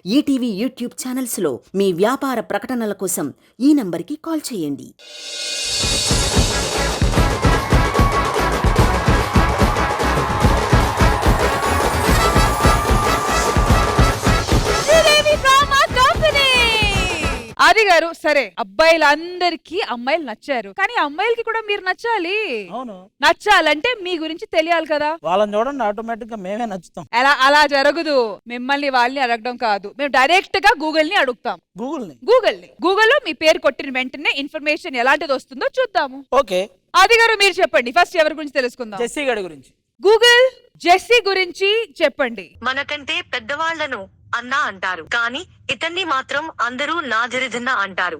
ETV YouTube ఛానల్స్లో మీ వ్యాపార ప్రకటనల కోసం ఈ నంబర్కి కాల్ చేయండి. ఆది గారు, సరే అబ్బాయిలందరికీ అమ్మాయిలు నచ్చారు, కానీ అమ్మాయిలకి కూడా మీరు నచ్చాలి. అవును, నచ్చాలంటే మీ గురించి తెలియాలి కదా. వాళ్ళని చూడండి, ఆటోమేటిక్ గా మేమే నచ్చుతాం. అలా జరగదు. మిమ్మల్ని వాళ్ళని అడగడం కాదు, మేము డైరెక్ట్ గా గూగుల్ ని అడుగుతాం. గూగుల్లో మీ పేరు కొట్టిన వెంటనే ఇన్ఫర్మేషన్ ఎలాంటిది వస్తుందో చూద్దాము. ఓకే, ఆది గారు మీరు చెప్పండి, ఫస్ట్ ఎవరి గురించి తెలుసుకుందాం. జెస్సీ గారి గురించి. గూగుల్ జెస్సీ గురించి చెప్పండి. మనకంటే పెద్దవాళ్లను అన్నా అంటారు, కానీ ఇతన్ని మాత్రం అందరూ నాజరిదిన్న అంటారు.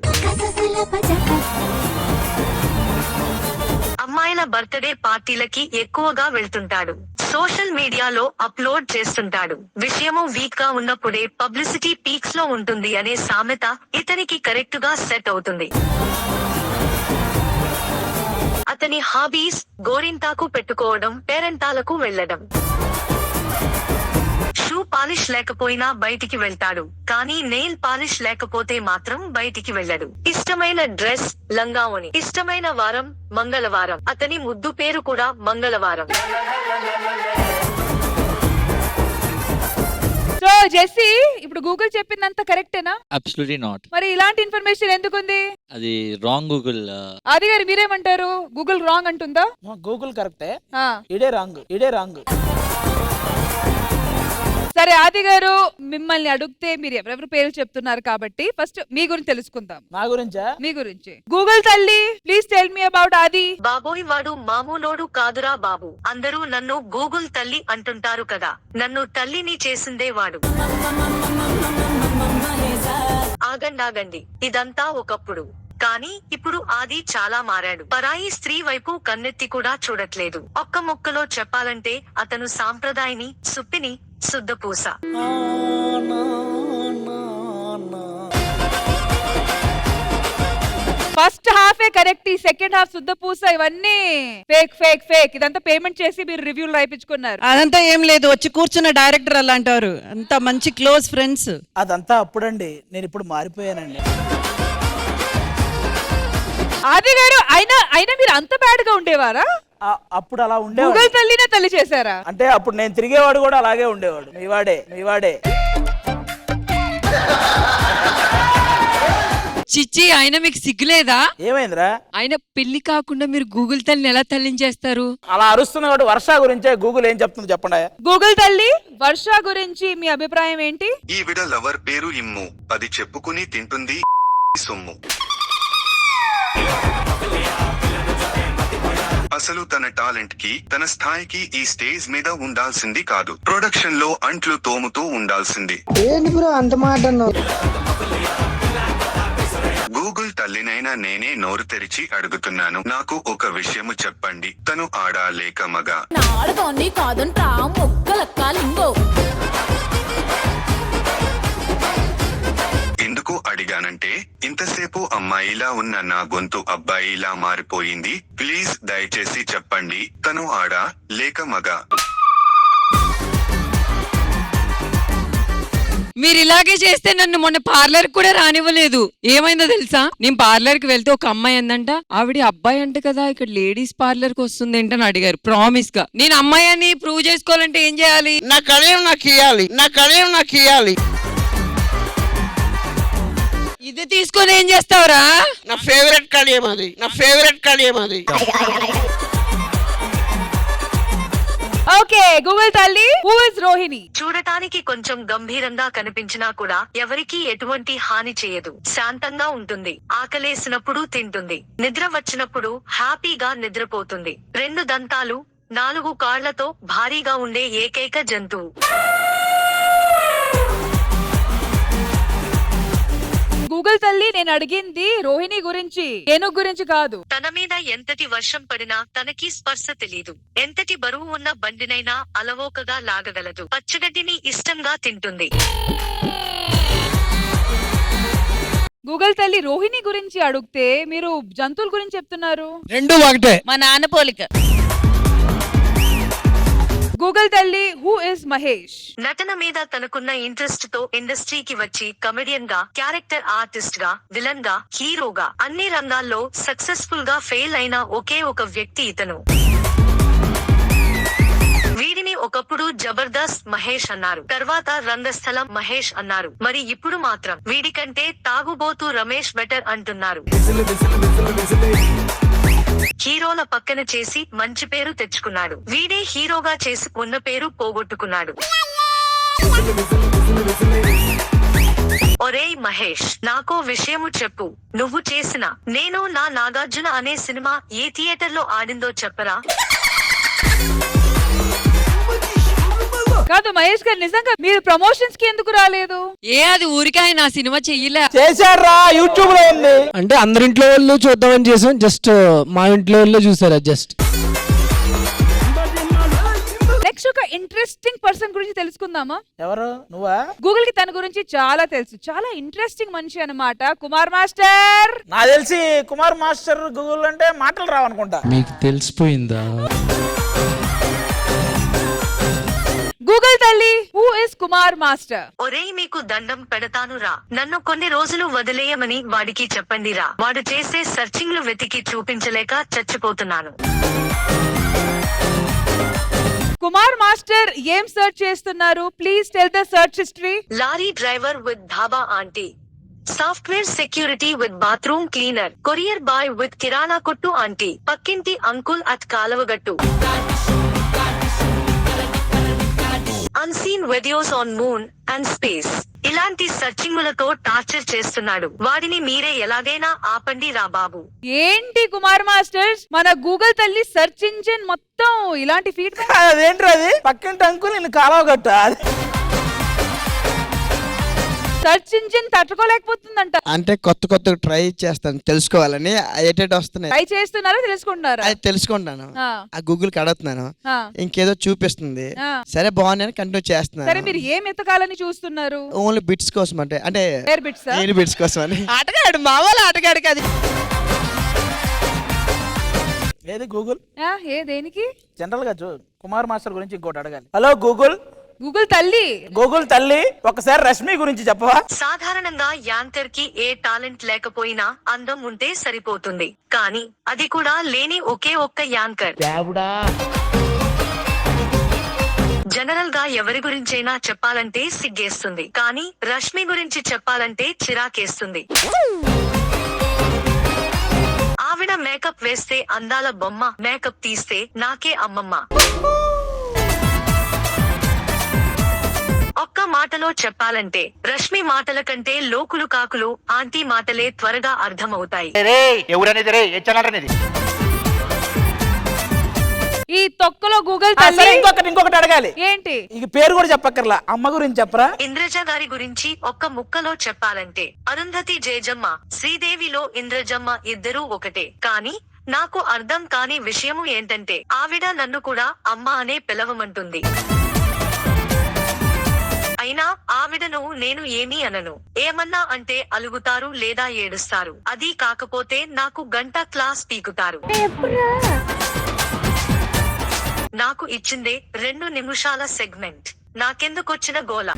అమ్మాయిల బర్త్డే పార్టీలకి ఎక్కువగా వెళ్తుంటాడు. సోషల్ మీడియాలో అప్లోడ్ చేస్తుంటాడు. విషయము వీక్ గా ఉన్నప్పుడే పబ్లిసిటీ పీక్స్ లో ఉంటుంది అనే సామెత ఇతనికి కరెక్ట్ గా సెట్ అవుతుంది. అతని హాబీస్ గోరింటాకు పెట్టుకోవడం, పేరెంటాలకు వెళ్లడం. షూ పాలిష్ లేకపోయినా బయటికి వెళ్తాడు, కానీ నెయిల్ పాలిష్ లేకపోతే మాత్రం బయటికి వెళ్ళడు. ఇష్టమైన డ్రెస్ లంగావోణి. ఇష్టమైన వారం మంగళవారం. అతని ముద్దు పేరు కూడా మంగళవారం. సో జెస్సీ, ఇప్పుడు గూగుల్ చెప్పిందంత కరెక్టేనా? Absolutely not. మరి ఇలాంటి ఇన్ఫర్మేషన్ ఎందుకుంది? అది రాంగ్ గూగుల్. ఆది గారు మీరేమంటారు? గూగుల్ రాంగ్ అంటుందా? గూగుల్ కరెక్టే, ఆ. ఇడే రాంగ్. సరే ఆది గారు, మిమ్మల్ని అడిగితే మీరు ఎవరెవరి పేర్లు చెప్తున్నారు కాబట్టి ఫస్ట్ మీ గురించి తెలుసుకుందాం. నా గురించా? మీ గురించి. గూగుల్ తల్లి, ప్లీజ్ టెల్ మీ అబౌట్ ఆది. బాబోయ్, వాడు మామూలోడు కాదురా బాబు. అందరూ నన్ను గూగుల్ తల్లి అంటుంటారు కదా, నన్ను తల్లిని చేసిందే వాడు. ఆగండాగండి, ఇదంతా ఒకప్పుడు, కానీ ఇప్పుడు ఆది చాలా మారాడు. పరాయి స్త్రీ వైపు కన్నెత్తి కూడా చూడట్లేదు. ఒక్క ముక్కలో చెప్పాలంటే అతను సాంప్రదాయని, సుప్పిని, శుద్ధపూస. ఫస్ట్ హాఫ్ ఏ కరెక్ట్, ఈ సెకండ్ హాఫ్ శుద్ధ పూస, ఇవన్నీ ఫేక్. ఇదంతా పేమెంట్ చేసి మీరు రివ్యూలు రాయించుకున్నారు. అదంతా ఏం లేదు, వచ్చి కూర్చున్న డైరెక్టర్ అలా అంటారు. అంత మంచి క్లోజ్ ఫ్రెండ్స్. అదంతా అప్పుడండి, నేను ఇప్పుడు మారిపోయానండి. ఆది గారు, అయినా మీరు అంత బ్యాడ్ గా ఉండేవారా? అప్పుడు అలా ఉండేవాడు. గూగుల్ తల్లినే తల్లి చేశారా? అంటే అప్పుడు నేను తిరిగేవాడు కూడా అలాగే ఉండేవాడు. మీవాడే చిచ్చి, ఆయన మీకు సిగ్గులేదా? ఏమైందిరా? ఆయన పెళ్లి కాకుండా మీరు గూగుల్ తల్లిని ఎలా తల్లించేస్తారు? అలా అరుస్తున్నాడు. వర్ష గురించే గూగుల్ ఏం చెప్తుంది చెప్పండి. గూగుల్ తల్లి, వర్ష గురించి మీ అభిప్రాయం ఏంటి? ఈవిడ లవర్ పేరు ఇమ్ము, అది చెప్పుకుని తింటుంది సొమ్ము. అసలు తన టాలెంట్ కి, తన స్థాయికి ఈ స్టేజ్ మీద ఉండాల్సింది కాదు, ప్రొడక్షన్ లో అంట్లు తోముతూ ఉండాల్సింది. గూగుల్ తల్లినైనా నేనే నోరు తెరిచి అడుగుతున్నాను, నాకు ఒక విషయము చెప్పండి, తను ఆడా లేక మగా? ఎందుకు అడిగానంటే, ఇంతసేపు అమ్మాయిలా ఉన్న నా గొంతు అబ్బాయిలా మారిపోయింది. ప్లీజ్ దయచేసి చెప్పండి, తను ఆడా లేక మగా? మీరు ఇలాగే చేస్తే నన్ను మొన్న పార్లర్ కూడా రానివ్వలేదు. ఏమైందో తెలుసా? నేను పార్లర్ కి వెళ్తే ఒక అమ్మాయి అందంట, ఆవిడ అబ్బాయి అంట కదా, ఇక్కడ లేడీస్ పార్లర్ కి వస్తుంది ఏంటని అడిగారు. ప్రామిస్ గా నేను అమ్మాయి అని ప్రూవ్ చేసుకోవాలంటే ఏం చేయాలి? నా కడియం నాకు ఇయ్యాలి. ఇది తీసుకొని ఏం చేస్తావురా? నా ఫేవరెట్ కడియం అది. ఓకే, గూగుల్ తల్లి, హూ ఇస్ రోహిణి? చూడటానికి కొంచెం గంభీరంగా కనిపించినా కూడా ఎవరికీ ఎటువంటి హాని చేయదు. శాంతంగా ఉంటుంది. ఆకలేసినప్పుడు తింటుంది. నిద్ర వచ్చినప్పుడు హ్యాపీగా నిద్రపోతుంది. 2 దంతాలు, 4 కాళ్లతో భారీగా ఉండే ఏకైక జంతువు. గూగుల్ తల్లి, నేను అడిగింది రోహిణి గురించి, ఏనుగు గురించి కాదు. తన మీద ఎంతటి వర్షం పడినా తనకి స్పర్శ తెలీదు. ఎంతటి బరువు ఉన్న బండినైనా అలవోకగా లాగగలదు. పచ్చగడ్డిని ఇష్టంగా తింటుంది. గూగుల్ తల్లి, రోహిణి గురించి అడిగితే మీరు జంతువుల గురించి చెప్తున్నారు. రెండు ఒకటే. మా నాన్న పోలిక. గూగుల్ తల్లి, హూ ఇస్ మహేష్? నటన మీద తనకున్న ఇంట్రెస్ట్ తో ఇండస్ట్రీకి వచ్చి కమెడియన్ గా, క్యారెక్టర్ ఆర్టిస్ట్ గా, విలన్ గా, హీరోగా అన్ని రంగాల్లో సక్సెస్ఫుల్ గా ఫెయిల్ అయిన ఒకే ఒక వ్యక్తి ఇతను. వీడిని ఒకప్పుడు జబర్దస్త్ మహేష్ అన్నారు, తర్వాత రంగస్థలం మహేష్ అన్నారు, మరి ఇప్పుడు మాత్రం వీడికంటే తాగుబోతు రమేష్ బెటర్ అంటున్నారు. హీరోల పక్కన చేసి మంచి పేరు తెచ్చుకున్నాడు, వీడే హీరోగా చేసి ఉన్న పేరు పోగొట్టుకున్నాడు. ఒరేయ్ మహేష్, నాకో విషయము చెప్పు. నువ్వు చేసిన నేను నా నాగార్జున అనే సినిమా ఏ థియేటర్ లో ఆడిందో చెప్పరా? కాదు మహేష్ గారు, నిజంగా మీరు ప్రమోషన్స్ కి ఎందుకు రాలేదు? అది ఊరికే ఆయన ఆ సినిమా చెయ్యలే. చేశాడ్రా, యూట్యూబ్ లో ఉంది. అంటే అందరింట్లో వాళ్ళు చూద్దామని చేసాం, జస్ట్ మా ఇంట్లో వాళ్ళు చూసారు జస్ట్. నెక్స్ట్ ఒక ఇంట్రెస్టింగ్ పర్సన్ గురించి తెలుసుకుందామా? ఎవరు? నువ్వా? గూగుల్ కి తన గురించి చాలా తెలుసు, చాలా ఇంట్రెస్టింగ్ మనిషి అన్నమాట. కుమార్ మాస్టర్. నాకు తెలిసి కుమార్ మాస్టర్ గూగుల్ అంటే మాటలు రావనుకుంటా. మీకు తెలిసిపోయిందా? గూగుల్ తల్లి, హూ ఇస్ కుమార్ మాస్టర్? ఒరేయ్ మీకు దండం పెడతాను రా, నన్ను కొన్ని రోజులు వదిలేయమని వాడికి చెప్పండి రా. వాడు చేసే సర్చింగ్లు వెతికి చూపించలేక చచ్చిపోతున్నాను. కుమార్ మాస్టర్ ఏం సర్చ్ చేస్తున్నారు? Please tell the search history. Lorry driver with dhaba aunty, software security with bathroom cleaner, courier boy with kirana కొట్టు ఆంటీ, పక్కింటి అంకుల్ అట్ కాలవగట్టు, unseen videos on moon and space. ఇలాంటి సర్చింగులతో టార్చర్ చేస్తున్నాడు. వాడిని మీరే ఎలాగైనా ఆపండి రా బాబు. ఏంటి కుమార్ మాస్టర్స్, మన గూగుల్ తల్లి సర్చ్ ఇంజిన్ మొత్తం ఇలాంటి ఫీడ్బ్యాక్? అదేంట్రా అది? పక్కింటి అంకుల్ నేను కాలవగట్ట. Search engine తట్టుకోలేకపోతుందంట. అంటే కొత్త ట్రై చేస్తాను, తెలుసుకోవాలని ఏటేటి వస్తున్నాయి. ట్రై చేస్తున్నారా, తెలుసుకుంటున్నారా? అది తెలుసుకుంటాను, ఆ. ఆ గూగుల్ కి అడుగుతున్నాను, ఆ. ఇంకేదో చూపిస్తుంది, ఆ. సరే బాగుంది కంటిన్యూ సరే, చేస్తున్నాను. మీరు ఏం ఎతకాలని చూస్తున్నారు? ఓన్లీ బిట్స్ కోసం, అంటే Air bits ఆ? ఎయిర్ బిట్స్ కోసం అని. ఆటగాడు, మా వాళ్ళ ఆటగాడు కాదు. ఏది గూగుల్? ఏ దేనికి? జనరల్ గా కుమార్ మాస్టర్ గురించి ఇంకోటి అడగాలి. Hello Google. గూగుల్ తల్లి. గూగుల్ తల్లి, ఒకసారి రష్మి గురించి చెప్పవా? సాధారణంగా యాంకర్ కి ఏ టాలెంట్ లేకపోయినా అందం ఉంటే సరిపోతుంది, కానీ అది కూడా లేని ఒకే ఒక్క యాంకర్. జనరల్ గా ఎవరి గురించైనా చెప్పాలంటే సిగ్గేస్తుంది, కానీ రష్మి గురించి చెప్పాలంటే చిరాకేస్తుంది. ఆవిడ మేకప్ వేస్తే అందాల బొమ్మ, మేకప్ తీస్తే నాకే అమ్మమ్మ. ఒక్క మాటలో చెప్పాలంటే రష్మి మాటల కంటే లోకులు కాకులు ఆంటీ మాటలే త్వరగా అర్థమవుతాయి. ఈ తొక్కలో గూగుల్ తల్లి. ఇంకొకటి అడగాలి. ఏంటి? ఇక పేరు కూడా చెప్పక్కర్లా, అమ్మ గురించి చెప్పరా? ఇంద్రజ గారి గురించి ఒక్క ముక్కలో చెప్పాలంటే అరుంధతి జేజమ్మ, శ్రీదేవిలో ఇంద్రజమ్మ ఇద్దరూ ఒకటే. కానీ నాకు అర్థం కాని విషయము ఏంటంటే ఆవిడ నన్ను కూడా అమ్మ అనే పిలవమంటుంది. అయినా ఆవిడను నేను ఏమీ అనను. ఏమన్నా అంటే అలుగుతారు లేదా ఏడుస్తారు. అది కాకపోతే నాకు గంట క్లాస్ పీకుతారు. నాకు ఇచ్చిందే 2 నిమిషాల సెగ్మెంట్, నాకెందుకొచ్చిన గోల?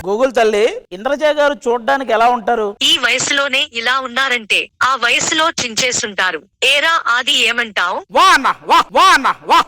గూగుల్ తల్లి, ఇంద్రజ గారు చూడ్డానికి ఎలా ఉంటారు? ఈ వయసులోనే ఇలా ఉన్నారంటే ఆ వయసులో చించేసుంటారు. ఏరా ఆది ఏమంటావ్? వా అన్న వా, వా అన్న వా.